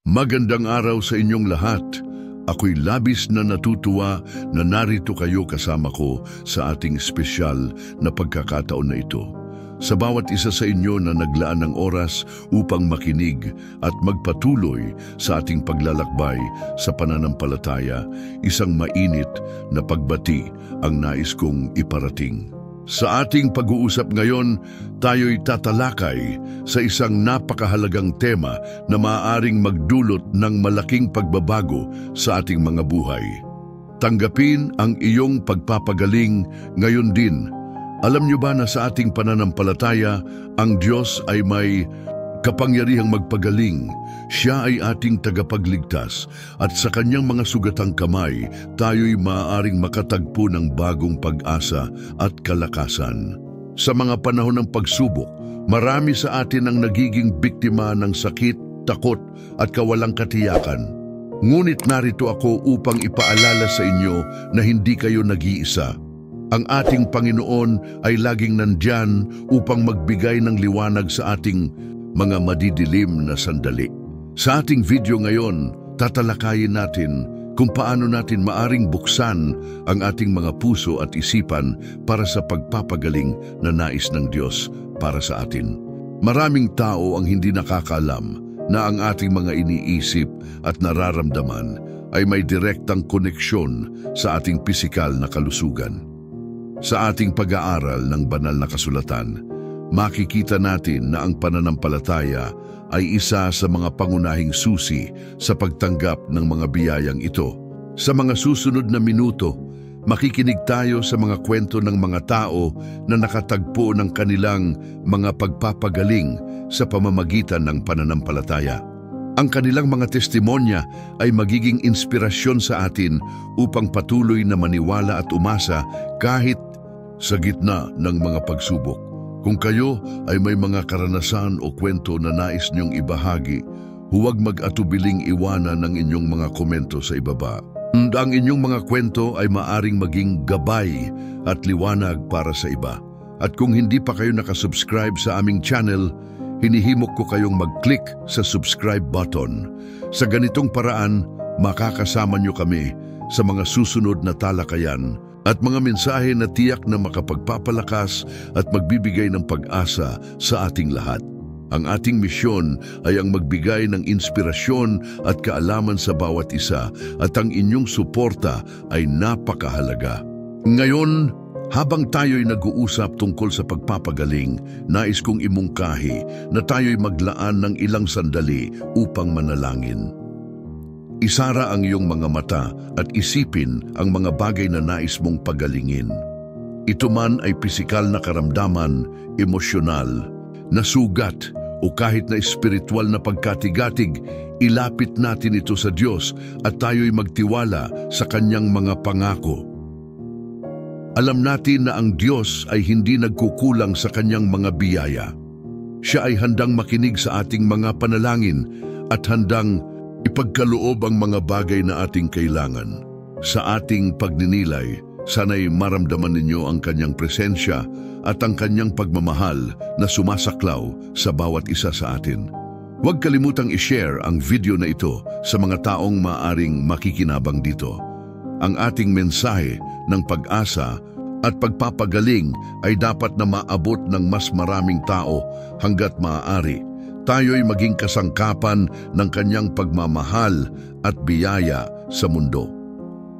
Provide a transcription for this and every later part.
Magandang araw sa inyong lahat. Ako'y labis na natutuwa na narito kayo kasama ko sa ating espesyal na pagkakataon na ito. Sa bawat isa sa inyo na naglaan ng oras upang makinig at magpatuloy sa ating paglalakbay sa pananampalataya, isang mainit na pagbati ang nais kong iparating. Sa ating pag-uusap ngayon, tayo'y tatalakay sa isang napakahalagang tema na maaaring magdulot ng malaking pagbabago sa ating mga buhay. Tanggapin ang iyong pagpapagaling ngayon din. Alam niyo ba na sa ating pananampalataya, ang Diyos ay may kapangyarihang magpagaling. Siya ay ating tagapagligtas at sa kanyang mga sugatang kamay, tayo'y maaaring makatagpo ng bagong pag-asa at kalakasan. Sa mga panahon ng pagsubok, marami sa atin ang nagiging biktima ng sakit, takot at kawalang katiyakan. Ngunit narito ako upang ipaalala sa inyo na hindi kayo nag-iisa. Ang ating Panginoon ay laging nandyan upang magbigay ng liwanag sa ating mga madidilim na sandali. Sa ating video ngayon, tatalakayin natin kung paano natin maaring buksan ang ating mga puso at isipan para sa pagpapagaling na nais ng Diyos para sa atin. Maraming tao ang hindi nakakaalam na ang ating mga iniisip at nararamdaman ay may direktang koneksyon sa ating pisikal na kalusugan. Sa ating pag-aaral ng banal na kasulatan, makikita natin na ang pananampalataya ay isa sa mga pangunahing susi sa pagtanggap ng mga biyayang ito. Sa mga susunod na minuto, makikinig tayo sa mga kwento ng mga tao na nakatagpo ng kanilang mga pagpapagaling sa pamamagitan ng pananampalataya. Ang kanilang mga testimonya ay magiging inspirasyon sa atin upang patuloy na maniwala at umasa kahit sa gitna ng mga pagsubok. Kung kayo ay may mga karanasan o kwento na nais niyong ibahagi, huwag mag-atubiling iwanan ang inyong mga komento sa ibaba. Ang inyong mga kwento ay maaring maging gabay at liwanag para sa iba. At kung hindi pa kayo nakasubscribe sa aming channel, hinihimok ko kayong mag-click sa subscribe button. Sa ganitong paraan, makakasama niyo kami sa mga susunod na talakayan at mga mensahe na tiyak na makapagpapalakas at magbibigay ng pag-asa sa ating lahat. Ang ating misyon ay ang magbigay ng inspirasyon at kaalaman sa bawat isa at ang inyong suporta ay napakahalaga. Ngayon, habang tayo'y nag-uusap tungkol sa pagpapagaling, nais kong imungkahi na tayo'y maglaan ng ilang sandali upang manalangin. Isara ang iyong mga mata at isipin ang mga bagay na nais mong pagalingin. Ito man ay pisikal na karamdaman, emosyonal, na sugat o kahit na espiritual na pagkatigatig, ilapit natin ito sa Diyos at tayo'y magtiwala sa Kanyang mga pangako. Alam natin na ang Diyos ay hindi nagkukulang sa Kanyang mga biyaya. Siya ay handang makinig sa ating mga panalangin at handang ipagkaloob ang mga bagay na ating kailangan. Sa ating pagninilay, sana'y maramdaman ninyo ang kanyang presensya at ang kanyang pagmamahal na sumasaklaw sa bawat isa sa atin. Huwag kalimutang i-share ang video na ito sa mga taong maaring makikinabang dito. Ang ating mensahe ng pag-asa at pagpapagaling ay dapat na maabot ng mas maraming tao hanggat maaari. Tayo'y maging kasangkapan ng kanyang pagmamahal at biyaya sa mundo.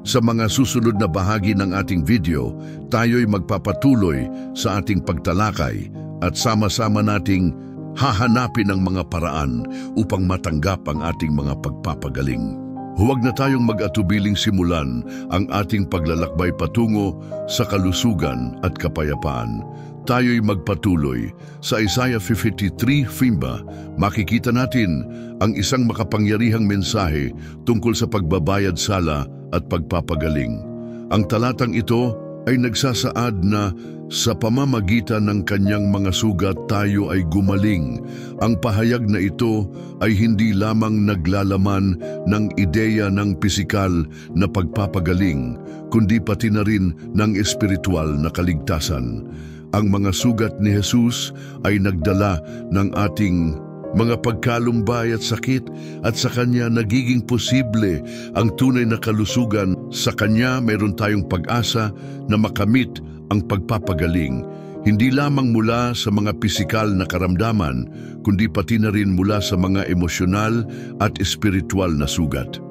Sa mga susunod na bahagi ng ating video, tayo'y magpapatuloy sa ating pagtalakay at sama-sama nating hahanapin ang mga paraan upang matanggap ang ating mga pagpapagaling. Huwag na tayong mag-atubiling simulan ang ating paglalakbay patungo sa kalusugan at kapayapaan. Tayo'y magpatuloy. Sa Isaiah 53:5, makikita natin ang isang makapangyarihang mensahe tungkol sa pagbabayad sala at pagpapagaling. Ang talatang ito ay nagsasaad na sa pamamagitan ng kanyang mga sugat tayo ay gumaling. Ang pahayag na ito ay hindi lamang naglalaman ng ideya ng pisikal na pagpapagaling, kundi pati na rin ng espiritual na kaligtasan. Ang mga sugat ni Jesus ay nagdala ng ating mga pagkalumbay at sakit, at sa Kanya nagiging posible ang tunay na kalusugan. Sa Kanya mayroon tayong pag-asa na makamit ang pagpapagaling, hindi lamang mula sa mga pisikal na karamdaman, kundi pati na rin mula sa mga emosyonal at espiritual na sugat.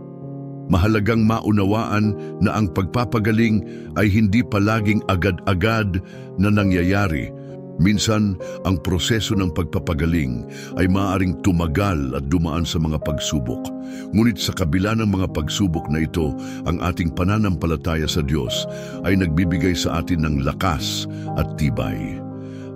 Mahalagang maunawaan na ang pagpapagaling ay hindi palaging agad-agad na nangyayari. Minsan, ang proseso ng pagpapagaling ay maaaring tumagal at dumaan sa mga pagsubok. Ngunit sa kabila ng mga pagsubok na ito, ang ating pananampalataya sa Diyos ay nagbibigay sa atin ng lakas at tibay.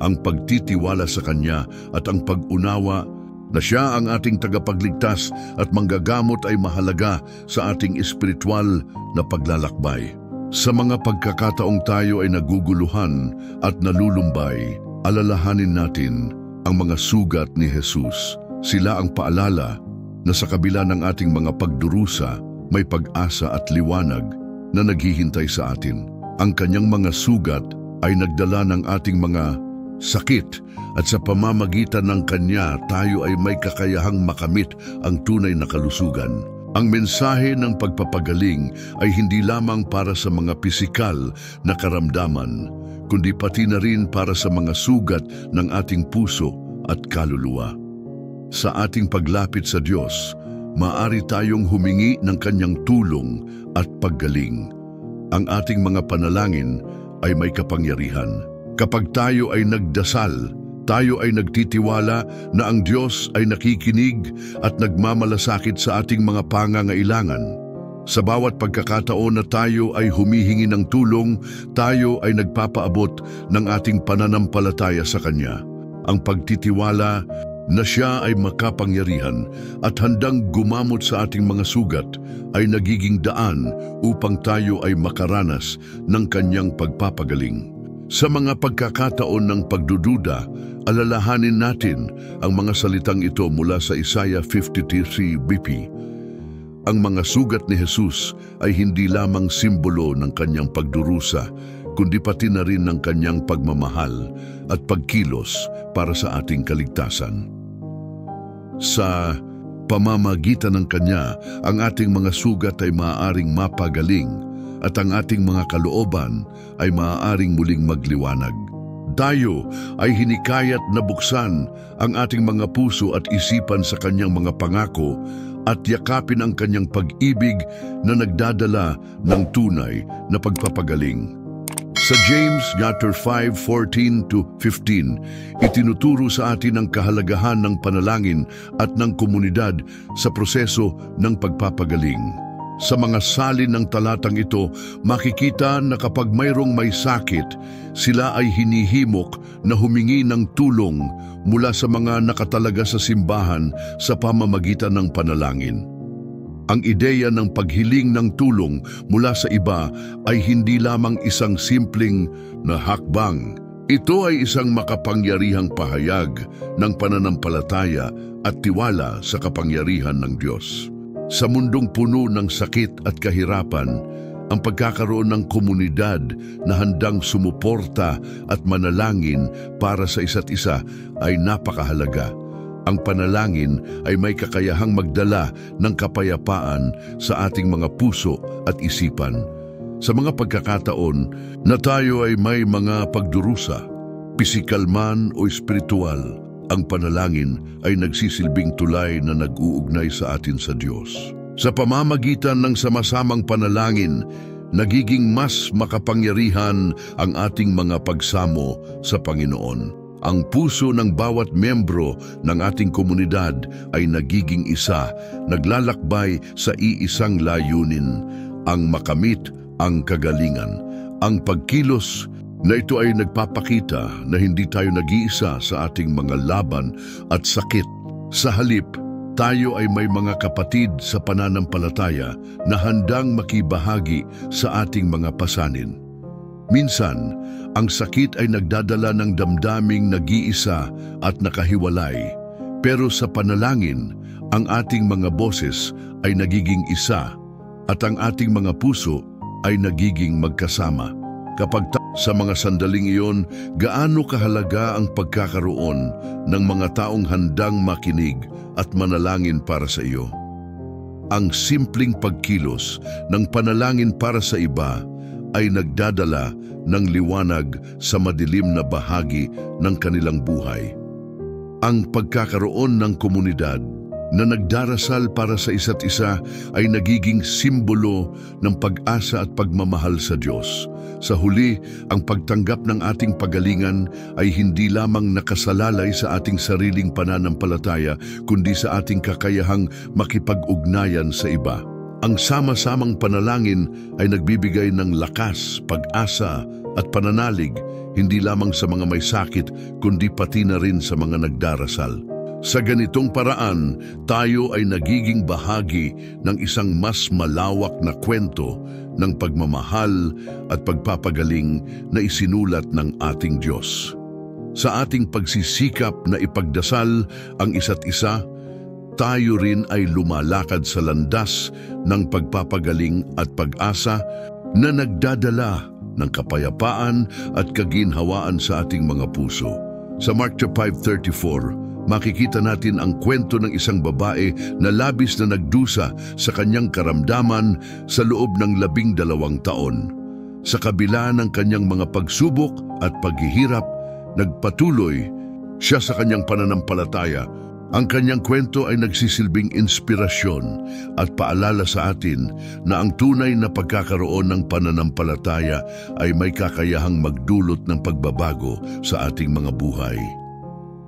Ang pagtitiwala sa Kanya at ang pag-unawa na Siya ang ating tagapagligtas at manggagamot ay mahalaga sa ating espiritual na paglalakbay. Sa mga pagkakataong tayo ay naguguluhan at nalulumbay, alalahanin natin ang mga sugat ni Jesus. Sila ang paalala na sa kabila ng ating mga pagdurusa, may pag-asa at liwanag na naghihintay sa atin. Ang Kanyang mga sugat ay nagdala ng ating mga sakit, at sa pamamagitan ng Kanya tayo ay may kakayahang makamit ang tunay na kalusugan. Ang mensahe ng pagpapagaling ay hindi lamang para sa mga pisikal na karamdaman, kundi pati na rin para sa mga sugat ng ating puso at kaluluwa. Sa ating paglapit sa Diyos, maaari tayong humingi ng Kanyang tulong at paggaling. Ang ating mga panalangin ay may kapangyarihan. Kapag tayo ay nagdasal, tayo ay nagtitiwala na ang Diyos ay nakikinig at nagmamalasakit sa ating mga pangangailangan. Sa bawat pagkakataon na tayo ay humihingi ng tulong, tayo ay nagpapaabot ng ating pananampalataya sa Kanya. Ang pagtitiwala na Siya ay makapangyarihan at handang gumamot sa ating mga sugat ay nagiging daan upang tayo ay makaranas ng Kanyang pagpapagaling. Sa mga pagkakataon ng pagdududa, alalahanin natin ang mga salitang ito mula sa Isaiah 53:BP. Ang mga sugat ni Jesus ay hindi lamang simbolo ng Kanyang pagdurusa, kundi pati na rin ng Kanyang pagmamahal at pagkilos para sa ating kaligtasan. Sa pamamagitan ng Kanya, ang ating mga sugat ay maaaring mapagaling at ang ating mga kalooban ay maaaring muling magliwanag. Tayo ay hinikayat na buksan ang ating mga puso at isipan sa Kanyang mga pangako at yakapin ang Kanyang pag-ibig na nagdadala ng tunay na pagpapagaling. Sa James 5:14-15, itinuturo sa atin ang kahalagahan ng panalangin at ng komunidad sa proseso ng pagpapagaling. Sa mga salin ng talatang ito, makikita na kapag mayroong may sakit, sila ay hinihimok na humingi ng tulong mula sa mga nakatalaga sa simbahan sa pamamagitan ng panalangin. Ang ideya ng paghiling ng tulong mula sa iba ay hindi lamang isang simpleng na hakbang. Ito ay isang makapangyarihang pahayag ng pananampalataya at tiwala sa kapangyarihan ng Diyos. Sa mundong puno ng sakit at kahirapan, ang pagkakaroon ng komunidad na handang sumuporta at manalangin para sa isa't isa ay napakahalaga. Ang panalangin ay may kakayahang magdala ng kapayapaan sa ating mga puso at isipan. Sa mga pagkakataon na tayo ay may mga pagdurusa, pisikal man o espiritual, ang panalangin ay nagsisilbing tulay na nag-uugnay sa atin sa Diyos. Sa pamamagitan ng sama-samang panalangin, nagiging mas makapangyarihan ang ating mga pagsamo sa Panginoon. Ang puso ng bawat miyembro ng ating komunidad ay nagiging isa, naglalakbay sa iisang layunin, ang makamit ang kagalingan. Ang pagkilos na ito ay nagpapakita na hindi tayo nag-iisa sa ating mga laban at sakit. Sa halip, tayo ay may mga kapatid sa pananampalataya na handang makibahagi sa ating mga pasanin. Minsan, ang sakit ay nagdadala ng damdaming nag-iisa at nakahiwalay. Pero sa panalangin, ang ating mga boses ay nagiging isa at ang ating mga puso ay nagiging magkasama. Sa mga sandaling iyon, gaano kahalaga ang pagkakaroon ng mga taong handang makinig at manalangin para sa iyo. Ang simpleng pagkilos ng panalangin para sa iba ay nagdadala ng liwanag sa madilim na bahagi ng kanilang buhay. Ang pagkakaroon ng komunidad na nagdarasal para sa isa't isa ay nagiging simbolo ng pag-asa at pagmamahal sa Diyos. Sa huli, ang pagtanggap ng ating pagalingan ay hindi lamang nakasalalay sa ating sariling pananampalataya, kundi sa ating kakayahang makipag-ugnayan sa iba. Ang sama-samang panalangin ay nagbibigay ng lakas, pag-asa at pananalig, hindi lamang sa mga may sakit, kundi pati na rin sa mga nagdarasal. Sa ganitong paraan, tayo ay nagiging bahagi ng isang mas malawak na kwento ng pagmamahal at pagpapagaling na isinulat ng ating Diyos. Sa ating pagsisikap na ipagdasal ang isa't isa, tayo rin ay lumalakad sa landas ng pagpapagaling at pag-asa na nagdadala ng kapayapaan at kaginhawaan sa ating mga puso. Sa Mark 5:34, makikita natin ang kwento ng isang babae na labis na nagdusa sa kanyang karamdaman sa loob ng 12 taon. Sa kabila ng kanyang mga pagsubok at paghihirap, nagpatuloy siya sa kanyang pananampalataya. Ang kanyang kwento ay nagsisilbing inspirasyon at paalala sa atin na ang tunay na pagkakaroon ng pananampalataya ay may kakayahang magdulot ng pagbabago sa ating mga buhay.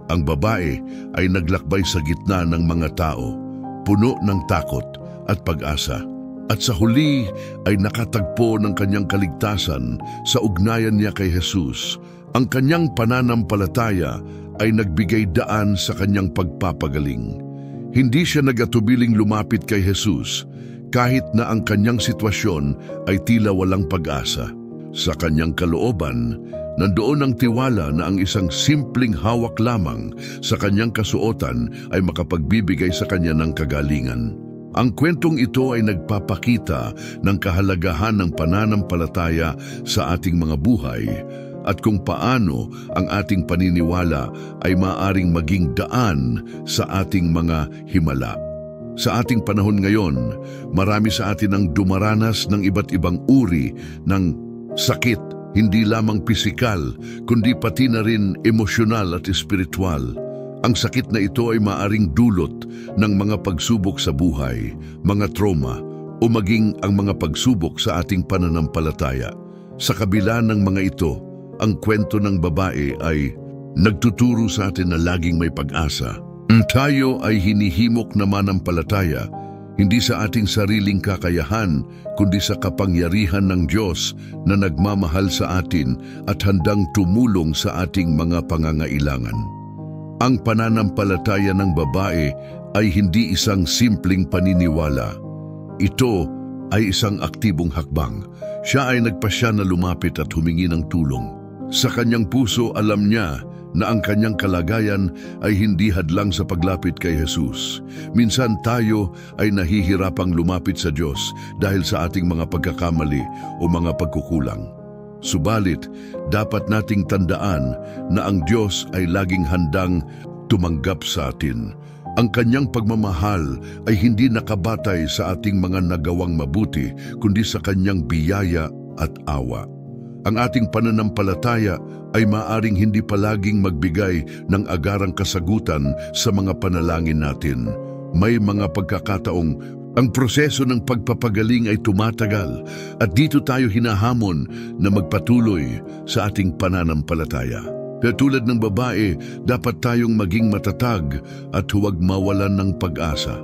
Ang babae ay naglakbay sa gitna ng mga tao, puno ng takot at pag-asa. At sa huli ay nakatagpo ng kanyang kaligtasan sa ugnayan niya kay Jesus. Ang kanyang pananampalataya ay nagbigay daan sa kanyang pagpapagaling. Hindi siya nagatubiling lumapit kay Jesus kahit na ang kanyang sitwasyon ay tila walang pag-asa. Sa kanyang kalooban, nandoon ang tiwala na ang isang simpleng hawak lamang sa kanyang kasuotan ay makapagbibigay sa kanya ng kagalingan. Ang kwentong ito ay nagpapakita ng kahalagahan ng pananampalataya sa ating mga buhay at kung paano ang ating paniniwala ay maaaring maging daan sa ating mga himala. Sa ating panahon ngayon, marami sa atin ang dumaranas ng iba't ibang uri ng sakit, hindi lamang pisikal, kundi pati na rin emosyonal at espiritual. Ang sakit na ito ay maaring dulot ng mga pagsubok sa buhay, mga trauma, o maging ang mga pagsubok sa ating pananampalataya. Sa kabila ng mga ito, ang kwento ng babae ay nagtuturo sa atin na laging may pag-asa. Tayo ay hinihimok na manampalataya, hindi sa ating sariling kakayahan, kundi sa kapangyarihan ng Diyos na nagmamahal sa atin at handang tumulong sa ating mga pangangailangan. Ang pananampalataya ng babae ay hindi isang simpleng paniniwala. Ito ay isang aktibong hakbang. Siya ay nagpasya na lumapit at humingi ng tulong. Sa kanyang puso, alam niya na ang kanyang kalagayan ay hindi hadlang sa paglapit kay Jesus. Minsan tayo ay nahihirapang lumapit sa Diyos dahil sa ating mga pagkakamali o mga pagkukulang. Subalit, dapat nating tandaan na ang Diyos ay laging handang tumanggap sa atin. Ang kanyang pagmamahal ay hindi nakabatay sa ating mga nagawang mabuti, kundi sa kanyang biyaya at awa. Ang ating pananampalataya ay maaring hindi palaging magbigay ng agarang kasagutan sa mga panalangin natin. May mga pagkakataong ang proseso ng pagpapagaling ay tumatagal at dito tayo hinahamon na magpatuloy sa ating pananampalataya. Kaya tulad ng babae, dapat tayong maging matatag at huwag mawalan ng pag-asa.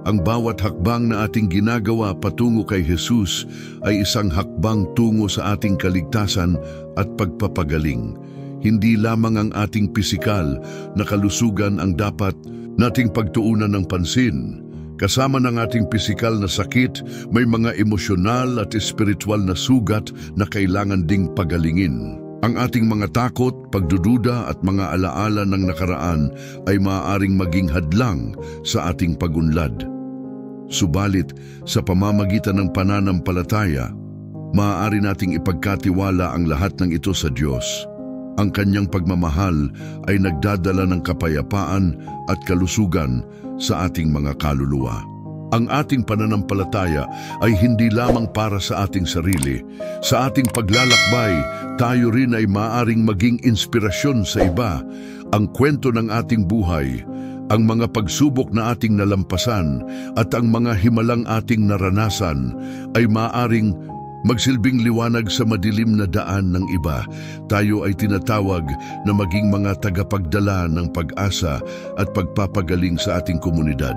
Ang bawat hakbang na ating ginagawa patungo kay Jesus ay isang hakbang tungo sa ating kaligtasan at pagpapagaling. Hindi lamang ang ating pisikal na kalusugan ang dapat nating pagtuunan ng pansin. Kasama ng ating pisikal na sakit, may mga emosyonal at espiritual na sugat na kailangan ding pagalingin. Ang ating mga takot, pagdududa at mga alaala ng nakaraan ay maaaring maging hadlang sa ating pag-unlad. Subalit, sa pamamagitan ng pananampalataya, maaari nating ipagkatiwala ang lahat ng ito sa Diyos. Ang kanyang pagmamahal ay nagdadala ng kapayapaan at kalusugan sa ating mga kaluluwa. Ang ating pananampalataya ay hindi lamang para sa ating sarili. Sa ating paglalakbay, tayo rin ay maaaring maging inspirasyon sa iba. Ang kwento ng ating buhay, ang mga pagsubok na ating nalampasan at ang mga himalang ating naranasan ay maaaring magsilbing liwanag sa madilim na daan ng iba. Tayo ay tinatawag na maging mga tagapagdala ng pag-asa at pagpapagaling sa ating komunidad.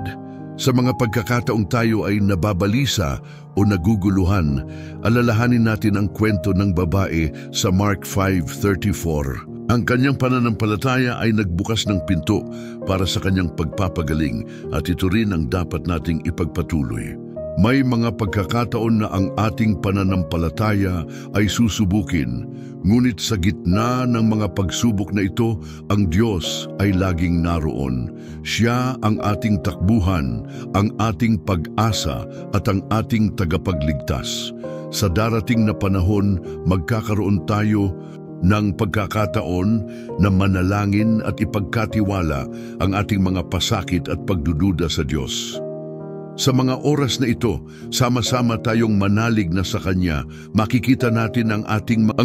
Sa mga pagkakataong tayo ay nababalisa o naguguluhan, alalahanin natin ang kwento ng babae sa Mark 5:34. Ang kanyang pananampalataya ay nagbukas ng pinto para sa kanyang pagpapagaling at ito rin ang dapat nating ipagpatuloy. May mga pagkakataon na ang ating pananampalataya ay susubukin, ngunit sa gitna ng mga pagsubok na ito, ang Diyos ay laging naroon. Siya ang ating takbuhan, ang ating pag-asa at ang ating tagapagligtas. Sa darating na panahon, magkakaroon tayo ng pagkakataon na manalangin at ipagkatiwala ang ating mga pasakit at pagdududa sa Diyos. Sa mga oras na ito, sama-sama tayong manalig na sa Kanya, makikita natin ang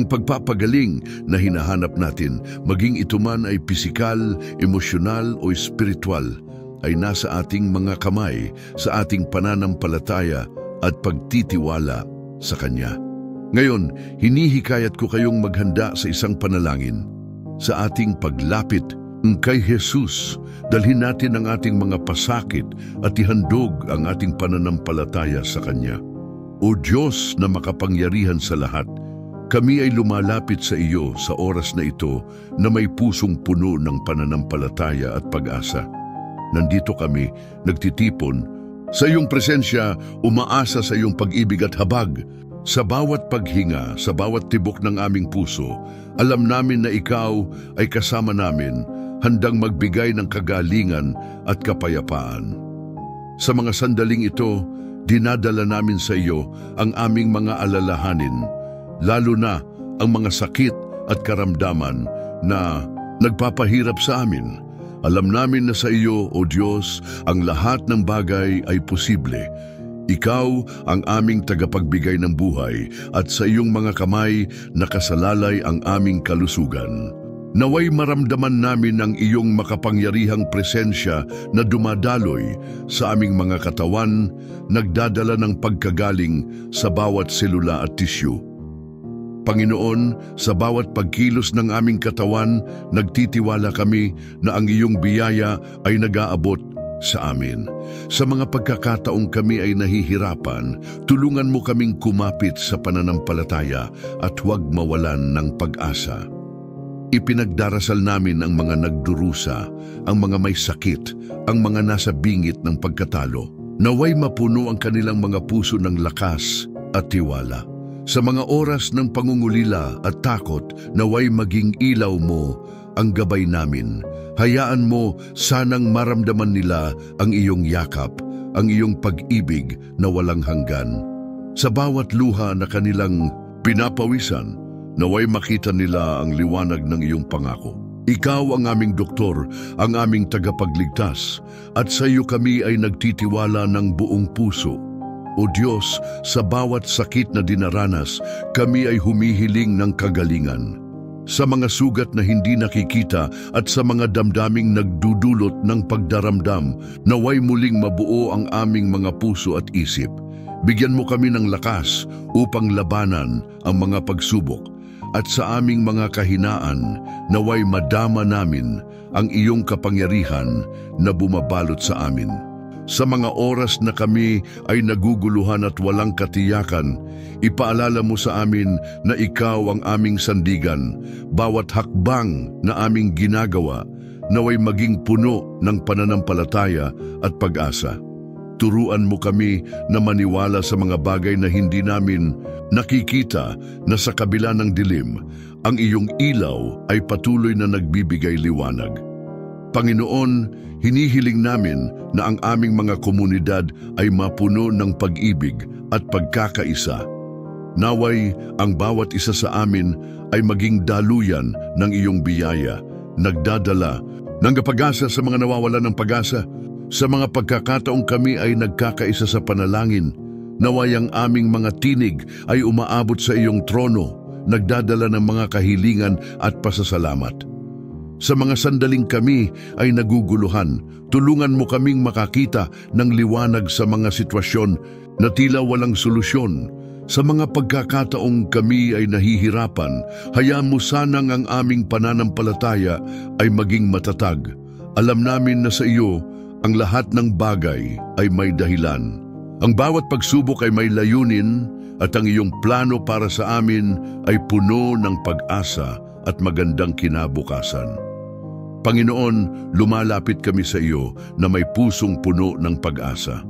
pagpapagaling na hinahanap natin, maging ito man ay pisikal, emosyonal o espiritual, ay nasa ating mga kamay, sa ating pananampalataya at pagtitiwala sa Kanya. Ngayon, hinihikayat ko kayong maghanda sa isang panalangin. Sa ating paglapit kay Jesus, dalhin natin ang ating mga pasakit at ihandog ang ating pananampalataya sa Kanya. O Diyos na makapangyarihan sa lahat, kami ay lumalapit sa iyo sa oras na ito na may pusong puno ng pananampalataya at pag-asa. Nandito kami, nagtitipon, sa iyong presensya, umaasa sa iyong pag-ibig at habag. Sa bawat paghinga, sa bawat tibok ng aming puso, alam namin na ikaw ay kasama namin, handang magbigay ng kagalingan at kapayapaan. Sa mga sandaling ito, dinadala namin sa iyo ang aming mga alalahanin, lalo na ang mga sakit at karamdaman na nagpapahirap sa amin. Alam namin na sa iyo, O Diyos, ang lahat ng bagay ay posible. Ikaw ang aming tagapagbigay ng buhay at sa iyong mga kamay nakasalalay ang aming kalusugan. Naway maramdaman namin ang iyong makapangyarihang presensya na dumadaloy sa aming mga katawan, nagdadala ng pagkagaling sa bawat selula at tisyu. Panginoon, sa bawat pagkilos ng aming katawan, nagtitiwala kami na ang iyong biyaya ay nag-aabot sa amin. Sa mga pagkakataong kami ay nahihirapan, tulungan mo kaming kumapit sa pananampalataya at huwag mawalan ng pag-asa. Ipinagdarasal namin ang mga nagdurusa, ang mga may sakit, ang mga nasa bingit ng pagkatalo. Naway mapuno ang kanilang mga puso ng lakas at tiwala. Sa mga oras ng pangungulila at takot, naway maging ilaw mo ang gabay namin. Hayaan mo sanang maramdaman nila ang iyong yakap, ang iyong pag-ibig na walang hanggan. Sa bawat luha na kanilang pinapawisan, naway makita nila ang liwanag ng iyong pangako. Ikaw ang aming doktor, ang aming tagapagligtas, at sa iyo kami ay nagtitiwala ng buong puso. O Diyos, sa bawat sakit na dinaranas, kami ay humihiling ng kagalingan. Sa mga sugat na hindi nakikita at sa mga damdaming nagdudulot ng pagdaramdam, naway muling mabuo ang aming mga puso at isip. Bigyan mo kami ng lakas upang labanan ang mga pagsubok. At sa aming mga kahinaan, naway madama namin ang iyong kapangyarihan na bumabalot sa amin. Sa mga oras na kami ay naguguluhan at walang katiyakan, ipaalala mo sa amin na ikaw ang aming sandigan. Bawat hakbang na aming ginagawa, naway maging puno ng pananampalataya at pag-asa. Turuan mo kami na maniwala sa mga bagay na hindi namin nakikita, na sa kabila ng dilim, ang iyong ilaw ay patuloy na nagbibigay liwanag. Panginoon, hinihiling namin na ang aming mga komunidad ay mapuno ng pag-ibig at pagkakaisa. Naway ang bawat isa sa amin ay maging daluyan ng iyong biyaya, nagdadala ng pag-asa sa mga nawawalan ng pag-asa. Sa mga pagkakataong kami ay nagkakaisa sa panalangin, naway ang aming mga tinig ay umaabot sa iyong trono, nagdadala ng mga kahilingan at pasasalamat. Sa mga sandaling kami ay naguguluhan, tulungan mo kaming makakita ng liwanag sa mga sitwasyon na tila walang solusyon. Sa mga pagkakataong kami ay nahihirapan, hayaan mo sanang ang aming pananampalataya ay maging matatag. Alam namin na sa iyo, ang lahat ng bagay ay may dahilan. Ang bawat pagsubok ay may layunin at ang iyong plano para sa amin ay puno ng pag-asa at magandang kinabukasan. Panginoon, lumalapit kami sa iyo na may pusong puno ng pag-asa.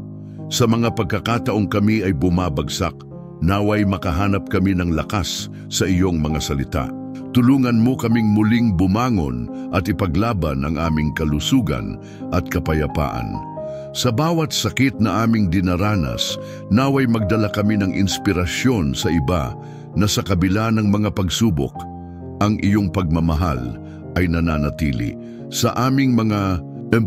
Sa mga pagkakataong kami ay bumabagsak, naway makahanap kami ng lakas sa iyong mga salita. Tulungan mo kaming muling bumangon at ipaglaban ang aming kalusugan at kapayapaan. Sa bawat sakit na aming dinaranas, naway magdala kami ng inspirasyon sa iba na sa kabila ng mga pagsubok, ang iyong pagmamahal ay nananatili. Sa aming mga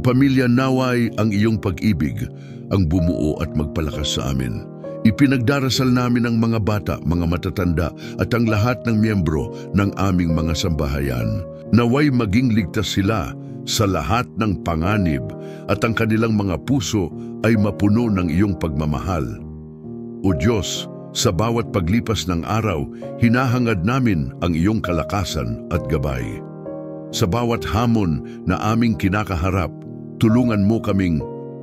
pamilya, naway ang iyong pag-ibig ang bumuo at magpalakas sa amin. Ipinagdarasal namin ang mga bata, mga matatanda at ang lahat ng miyembro ng aming mga sambahayan. Naway maging ligtas sila sa lahat ng panganib at ang kanilang mga puso ay mapuno ng iyong pagmamahal. O Diyos, sa bawat paglipas ng araw, hinahangad namin ang iyong kalakasan at gabay. Sa bawat hamon na aming kinakaharap, tulungan mo kaming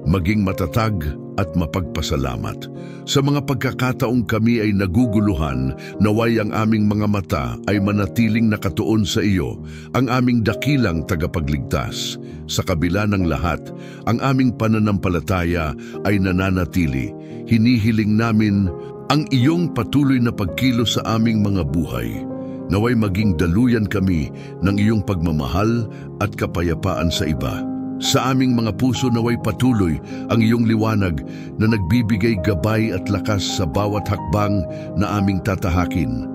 maging matatag at mapagpasalamat. Sa mga pagkakataong kami ay naguguluhan, naway ang aming mga mata ay manatiling nakatuon sa iyo, ang aming dakilang tagapagligtas. Sa kabila ng lahat, ang aming pananampalataya ay nananatili. Hinihiling namin ang iyong patuloy na pagkilos sa aming mga buhay. Naway maging daluyan kami ng iyong pagmamahal at kapayapaan sa iba. Sa aming mga puso naway patuloy ang iyong liwanag na nagbibigay gabay at lakas sa bawat hakbang na aming tatahakin.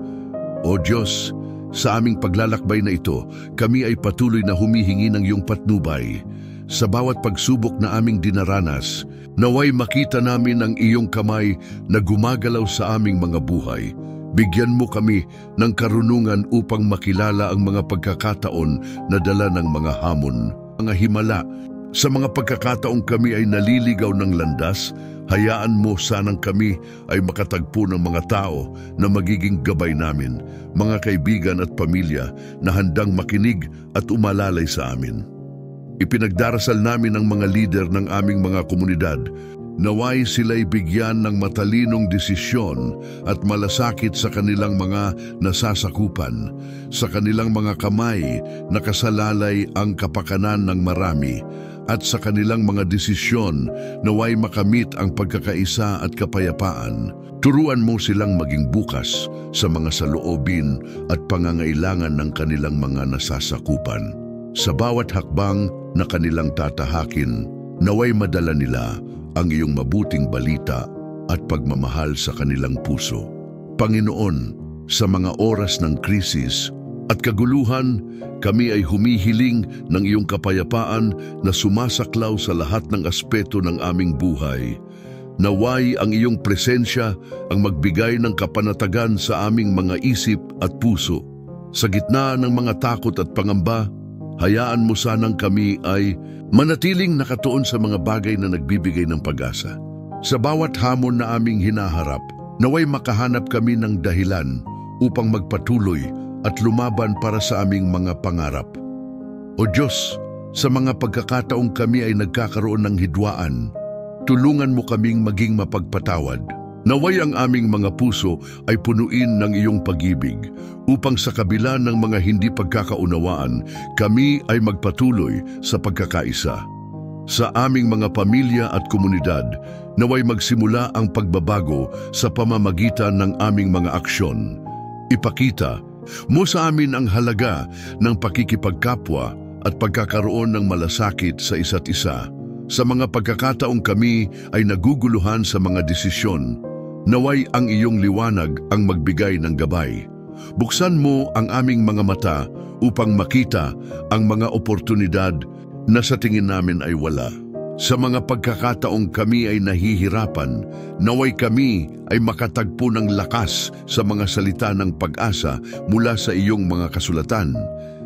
O Diyos, sa aming paglalakbay na ito, kami ay patuloy na humihingi ng iyong patnubay. Sa bawat pagsubok na aming dinaranas, naway makita namin ang iyong kamay na gumagalaw sa aming mga buhay. Bigyan mo kami ng karunungan upang makilala ang mga pagkakataon na dala ng mga hamon, mga himala. Sa mga pagkakataong kami ay naliligaw ng landas, hayaan mo sanang kami ay makatagpo ng mga tao na magiging gabay namin, mga kaibigan at pamilya na handang makinig at umalalay sa amin. Ipinagdarasal namin ang mga lider ng aming mga komunidad, naway sila'y bigyan ng matalinong desisyon at malasakit sa kanilang mga nasasakupan. Sa kanilang mga kamay, nakasalalay ang kapakanan ng marami, at sa kanilang mga desisyon, naway makamit ang pagkakaisa at kapayapaan. Turuan mo silang maging bukas sa mga saloobin at pangangailangan ng kanilang mga nasasakupan. Sa bawat hakbang na kanilang tatahakin, naway madala nila ang iyong mabuting balita at pagmamahal sa kanilang puso. Panginoon, sa mga oras ng krisis at kaguluhan, kami ay humihiling ng iyong kapayapaan na sumasaklaw sa lahat ng aspeto ng aming buhay. Naway ang iyong presensya ang magbigay ng kapanatagan sa aming mga isip at puso. Sa gitna ng mga takot at pangamba, hayaan mo sanang kami ay manatiling nakatuon sa mga bagay na nagbibigay ng pag-asa. Sa bawat hamon na aming hinaharap, naway makahanap kami ng dahilan upang magpatuloy at lumaban para sa aming mga pangarap. O Diyos, sa mga pagkakataong kami ay nagkakaroon ng hidwaan, tulungan mo kaming maging mapagpatawad. Naway ang aming mga puso ay punuin ng iyong pag-ibig, upang sa kabila ng mga hindi pagkakaunawaan, kami ay magpatuloy sa pagkakaisa. Sa aming mga pamilya at komunidad, naway magsimula ang pagbabago sa pamamagitan ng aming mga aksyon. Ipakita mo sa amin ang halaga ng pakikipagkapwa at pagkakaroon ng malasakit sa isa't isa. Sa mga pagkakataong kami ay naguguluhan sa mga desisyon, Naway ang iyong liwanag ang magbigay ng gabay. Buksan mo ang aming mga mata upang makita ang mga oportunidad na sa tingin namin ay wala. Sa mga pagkakataong kami ay nahihirapan, naway kami ay makatagpo ng lakas sa mga salita ng pag-asa mula sa iyong mga kasulatan.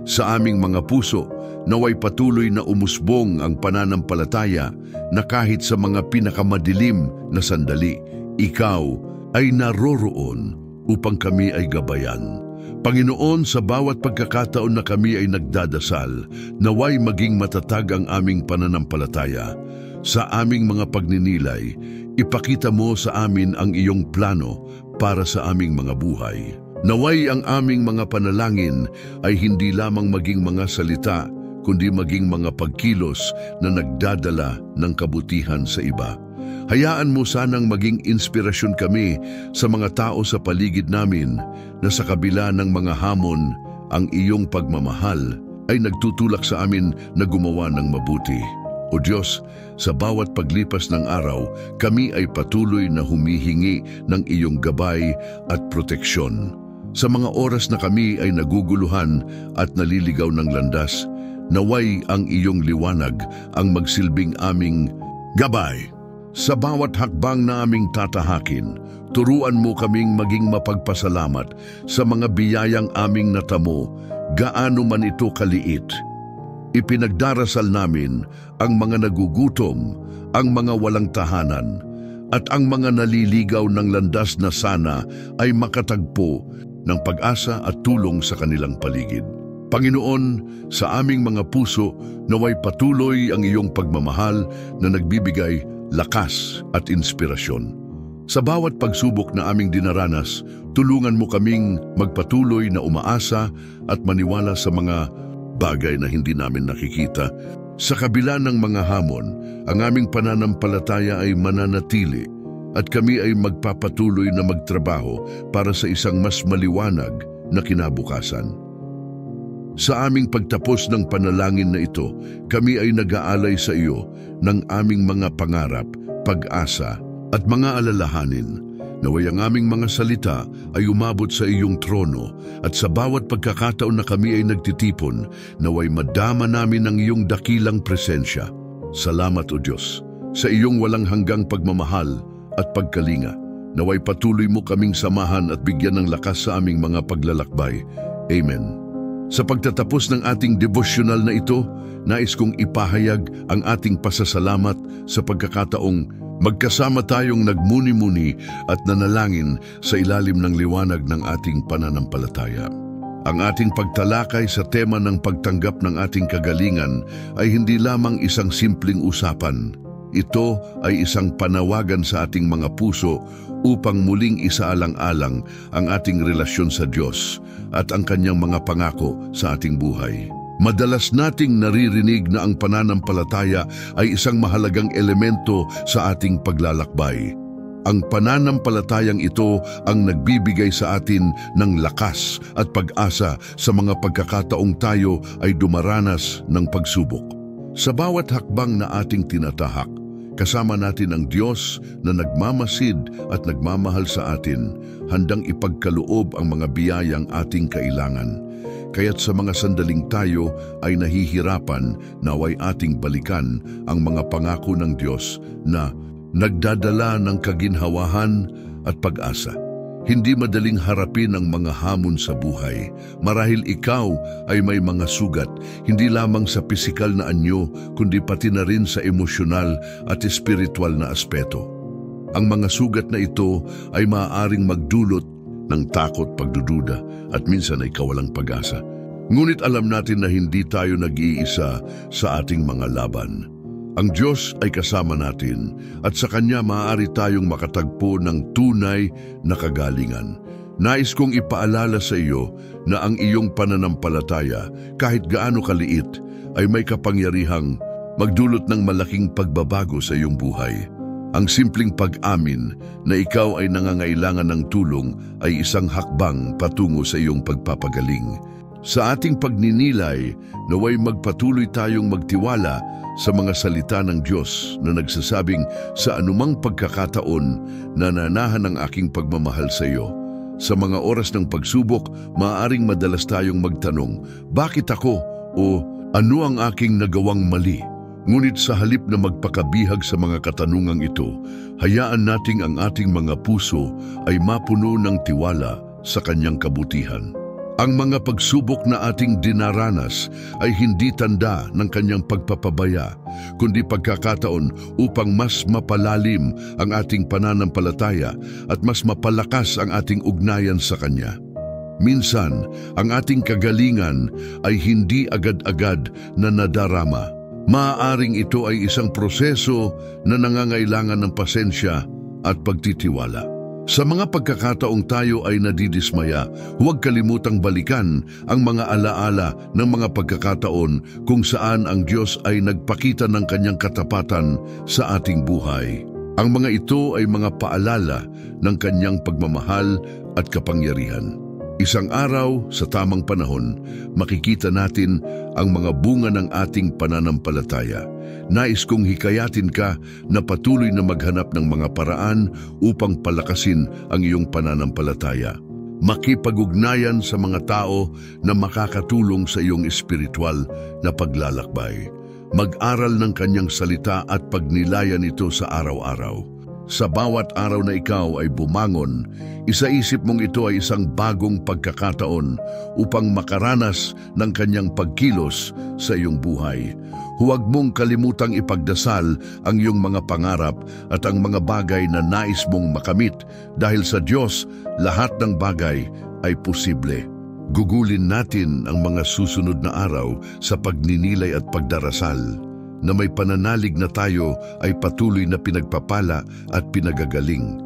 Sa aming mga puso, naway patuloy na umusbong ang pananampalataya na kahit sa mga pinakamadilim na sandali, ikaw ay naroroon upang kami ay gabayan. Panginoon, sa bawat pagkakataon na kami ay nagdadasal, naway maging matatag ang aming pananampalataya. Sa aming mga pagninilay, ipakita mo sa amin ang iyong plano para sa aming mga buhay. Naway ang aming mga panalangin ay hindi lamang maging mga salita, kundi maging mga pagkilos na nagdadala ng kabutihan sa iba. Hayaan mo sanang maging inspirasyon kami sa mga tao sa paligid namin na sa kabila ng mga hamon, ang iyong pagmamahal ay nagtutulak sa amin na gumawa ng mabuti. O Diyos, sa bawat paglipas ng araw, kami ay patuloy na humihingi ng iyong gabay at proteksyon. Sa mga oras na kami ay naguguluhan at naliligaw ng landas, naway ang iyong liwanag ang magsilbing aming gabay. Sa bawat hakbang na aming tatahakin, turuan mo kaming maging mapagpasalamat sa mga biyayang aming natamo, gaano man ito kaliit. Ipinagdarasal namin ang mga nagugutom, ang mga walang tahanan, at ang mga naliligaw ng landas na sana ay makatagpo ng pag-asa at tulong sa kanilang paligid. Panginoon, sa aming mga puso, naway patuloy ang iyong pagmamahal na nagbibigay lakas at inspirasyon. Sa bawat pagsubok na aming dinaranas, tulungan mo kaming magpatuloy na umaasa at maniwala sa mga bagay na hindi namin nakikita. Sa kabila ng mga hamon, ang aming pananampalataya ay mananatili at kami ay magpapatuloy na magtrabaho para sa isang mas maliwanag na kinabukasan. Sa aming pagtapos ng panalangin na ito, kami ay nag-aalay sa iyo ng aming mga pangarap, pag-asa at mga alalahanin. Naway ang aming mga salita ay umabot sa iyong trono at sa bawat pagkakataon na kami ay nagtitipon, naway madama namin ang iyong dakilang presensya. Salamat o Diyos, sa iyong walang hanggang pagmamahal at pagkalinga. Naway patuloy mo kaming samahan at bigyan ng lakas sa aming mga paglalakbay. Amen. Sa pagtatapos ng ating devotional na ito, nais kong ipahayag ang ating pasasalamat sa pagkakataong magkasama tayong nagmuni-muni at nanalangin sa ilalim ng liwanag ng ating pananampalataya. Ang ating pagtalakay sa tema ng pagtanggap ng ating kagalingan ay hindi lamang isang simpleng usapan. Ito ay isang panawagan sa ating mga puso upang muling isaalang-alang ang ating relasyon sa Diyos at ang kanyang mga pangako sa ating buhay. Madalas nating naririnig na ang pananampalataya ay isang mahalagang elemento sa ating paglalakbay. Ang pananampalatayang ito ang nagbibigay sa atin ng lakas at pag-asa sa mga pagkakataong tayo ay dumaranas ng pagsubok. Sa bawat hakbang na ating tinatahak, kasama natin ang Diyos na nagmamasid at nagmamahal sa atin, handang ipagkaloob ang mga biyayang ating kailangan. Kaya't sa mga sandaling tayo ay nahihirapan, naway ating balikan ang mga pangako ng Diyos na nagdadala ng kaginhawahan at pag-asa. Hindi madaling harapin ang mga hamon sa buhay. Marahil ikaw ay may mga sugat, hindi lamang sa pisikal na anyo, kundi pati na rin sa emosyonal at espiritual na aspeto. Ang mga sugat na ito ay maaaring magdulot ng takot, pagdududa, at minsan ay kawalang pag-asa. Ngunit alam natin na hindi tayo nag-iisa sa ating mga laban. Ang Diyos ay kasama natin at sa Kanya maaari tayong makatagpo ng tunay na kagalingan. Nais kong ipaalala sa iyo na ang iyong pananampalataya, kahit gaano kaliit, ay may kapangyarihang magdulot ng malaking pagbabago sa iyong buhay. Ang simpleng pag-amin na ikaw ay nangangailangan ng tulong ay isang hakbang patungo sa iyong pagpapagaling. Sa ating pagninilay, naway magpatuloy tayong magtiwala sa mga salita ng Diyos na nagsasabing sa anumang pagkakataon nananahan ang aking pagmamahal sa iyo. Sa mga oras ng pagsubok, maaaring madalas tayong magtanong, bakit ako? O ano ang aking nagawang mali? Ngunit sa halip na magpakabihag sa mga katanungang ito, hayaan nating ang ating mga puso ay mapuno ng tiwala sa kanyang kabutihan. Ang mga pagsubok na ating dinaranas ay hindi tanda ng kanyang pagpapabaya, kundi pagkakataon upang mas mapalalim ang ating pananampalataya at mas mapalakas ang ating ugnayan sa kanya. Minsan, ang ating kagalingan ay hindi agad-agad na nadarama. Maaaring ito ay isang proseso na nangangailangan ng pasensya at pagtitiwala. Sa mga pagkakataong tayo ay nadidismaya, huwag kalimutang balikan ang mga alaala ng mga pagkakataon kung saan ang Diyos ay nagpakita ng kanyang katapatan sa ating buhay. Ang mga ito ay mga paalala ng kanyang pagmamahal at kapangyarihan. Isang araw, sa tamang panahon, makikita natin ang mga bunga ng ating pananampalataya. Nais kong hikayatin ka na patuloy na maghanap ng mga paraan upang palakasin ang iyong pananampalataya. Makipag-ugnayan sa mga tao na makakatulong sa iyong espiritual na paglalakbay. Mag-aral ng kanyang salita at pagnilayan ito sa araw-araw. Sa bawat araw na ikaw ay bumangon, isaisip mong ito ay isang bagong pagkakataon upang makaranas ng kanyang pagkilos sa iyong buhay. Huwag mong kalimutang ipagdasal ang iyong mga pangarap at ang mga bagay na nais mong makamit dahil sa Diyos, lahat ng bagay ay posible. Gugulin natin ang mga susunod na araw sa pagninilay at pagdarasal, na may pananalig na tayo ay patuloy na pinagpapala at pinagagaling.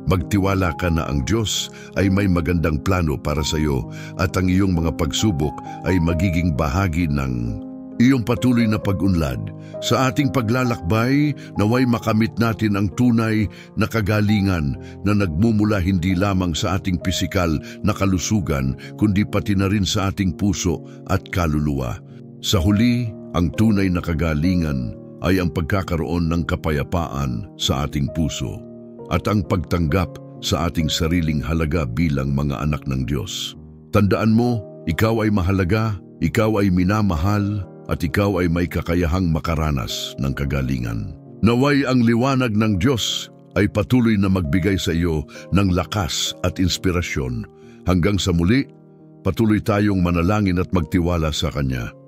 Magtiwala ka na ang Diyos ay may magandang plano para sa iyo at ang iyong mga pagsubok ay magiging bahagi ng iyong patuloy na pag-unlad. Sa ating paglalakbay, naway makamit natin ang tunay na kagalingan na nagmumula hindi lamang sa ating pisikal na kalusugan, kundi pati na rin sa ating puso at kaluluwa. Sa huli, ang tunay na kagalingan ay ang pagkakaroon ng kapayapaan sa ating puso at ang pagtanggap sa ating sariling halaga bilang mga anak ng Diyos. Tandaan mo, ikaw ay mahalaga, ikaw ay minamahal, at ikaw ay may kakayahang makaranas ng kagalingan. Naway ang liwanag ng Diyos ay patuloy na magbigay sa iyo ng lakas at inspirasyon. Hanggang sa muli, patuloy tayong manalangin at magtiwala sa Kanya.